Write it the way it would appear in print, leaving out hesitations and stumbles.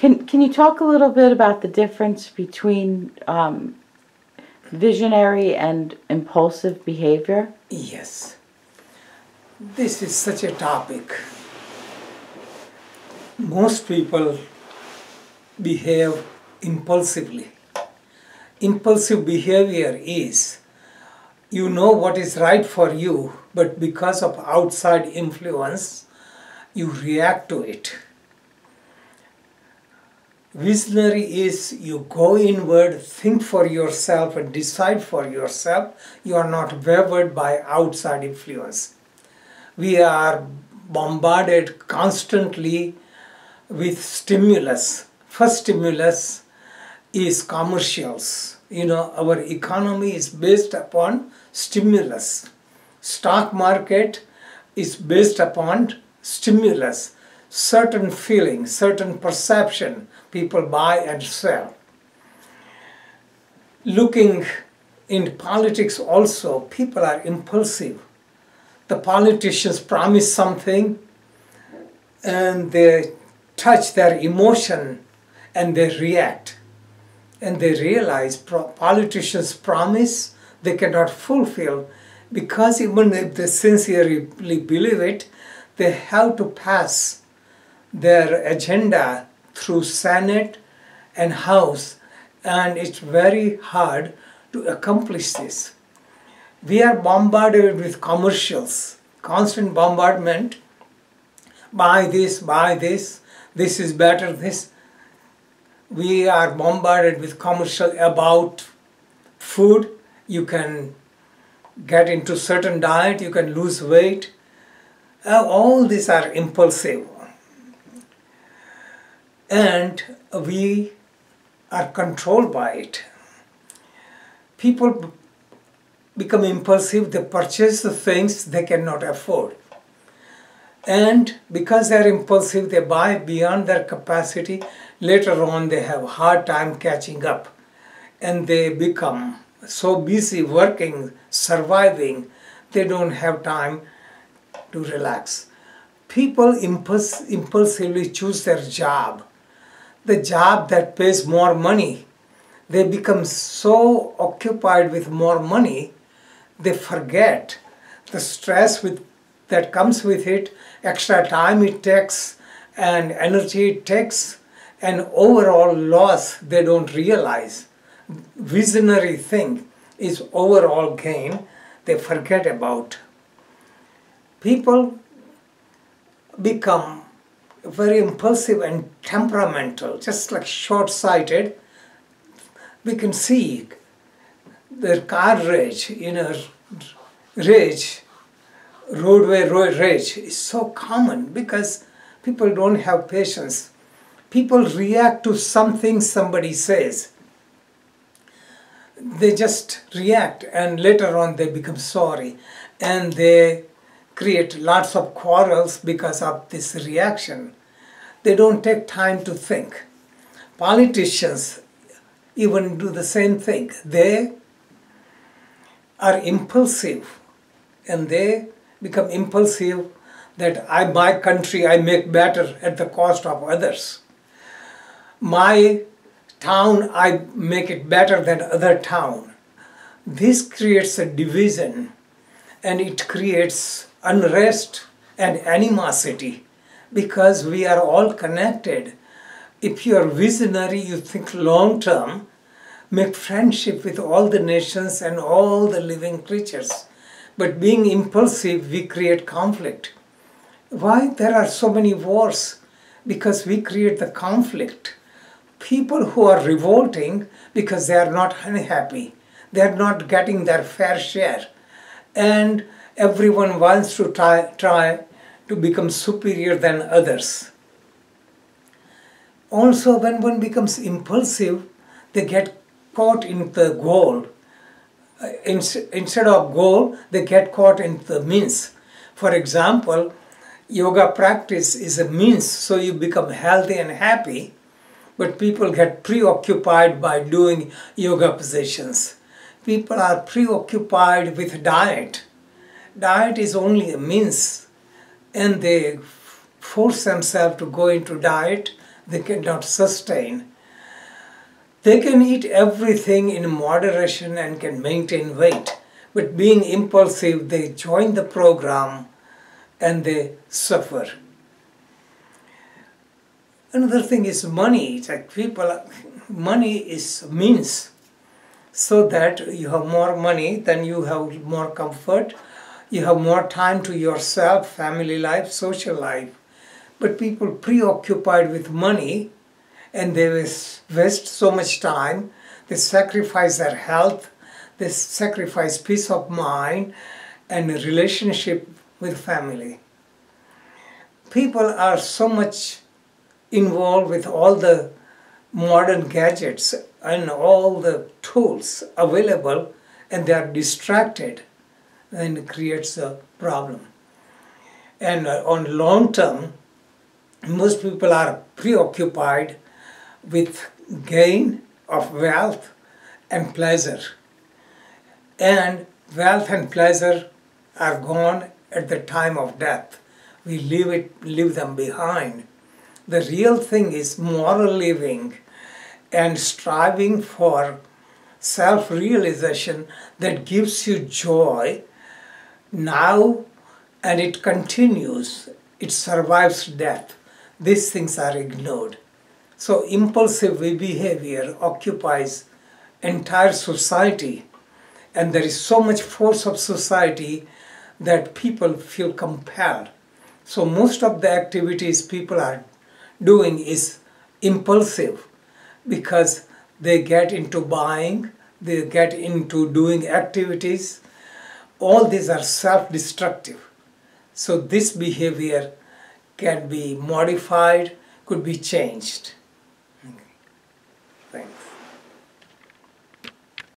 Can you talk a little bit about the difference between visionary and impulsive behavior? Yes, this is such a topic. Most people behave impulsively. Impulsive behavior is you know what is right for you, but because of outside influence, you react to it. Visionary is you go inward, think for yourself, and decide for yourself. You are not wavered by outside influence. We are bombarded constantly with stimulus. First stimulus is commercials. Our economy is based upon stimulus. Stock market is based upon stimulus. Certain feeling, certain perception, people buy and sell. Looking in politics also, people are impulsive. The politicians promise something and they touch their emotion and they react. And they realize politicians promise they cannot fulfill because even if they sincerely believe it, they have to pass their agenda through Senate and House, and it's very hard to accomplish this. We are bombarded with commercials, constant bombardment. Buy this, this is better, this. We are bombarded with commercial about food. You can get into certain diet, you can lose weight. All these are impulsive. And we are controlled by it. People become impulsive, they purchase the things they cannot afford. And because they are impulsive, they buy beyond their capacity. Later on, they have a hard time catching up. And they become so busy working, surviving, they don't have time to relax. People impulsively choose their job. The job that pays more money. They become so occupied with more money, they forget the stress that comes with it, extra time it takes, and energy it takes, and overall loss they don't realize. Visionary thing is overall gain they forget about. People become very impulsive and temperamental, just like short-sighted. We can see their car rage, roadway rage is so common because people don't have patience. People react to something somebody says. They just react and later on they become sorry and they create lots of quarrels because of this reaction. They don't take time to think. Politicians even do the same thing. They are impulsive and they become impulsive that my country I make better at the cost of others. My town I make it better than other town. This creates a division and it creates unrest and animosity because we are all connected. If you are visionary, you think long term, make friendship with all the nations and all the living creatures. But being impulsive, we create conflict. Why there are so many wars? Because we create the conflict. People who are revolting because they are not unhappy. They are not getting their fair share. And everyone wants to try to become superior than others. Also, when one becomes impulsive, they get caught in the goal. Instead of goal, they get caught in the means. For example, yoga practice is a means, so you become healthy and happy, but people get preoccupied by doing yoga positions. People are preoccupied with diet. Diet is only a means, and they force themselves to go into diet they cannot sustain. They can eat everything in moderation and can maintain weight. But being impulsive, they join the program and they suffer. Another thing is money. It's like money is means. So that you have more money, then you have more comfort, you have more time to yourself, family life, social life. But people preoccupied with money, and they waste so much time, they sacrifice their health, they sacrifice peace of mind and relationship with family. People are so much involved with all the modern gadgets and all the tools available, and they are distracted, and it creates a problem. And on long term, most people are preoccupied with gain of wealth and pleasure. And wealth and pleasure are gone at the time of death. We leave them behind. The real thing is moral living and striving for self-realization that gives you joy now, and it continues. It survives death. These things are ignored. So impulsive behavior occupies entire society, and there is so much force of society that people feel compelled. So most of the activities people are doing is impulsive, because they get into buying, they get into doing activities. All these are self-destructive. So this behavior can be modified, could be changed.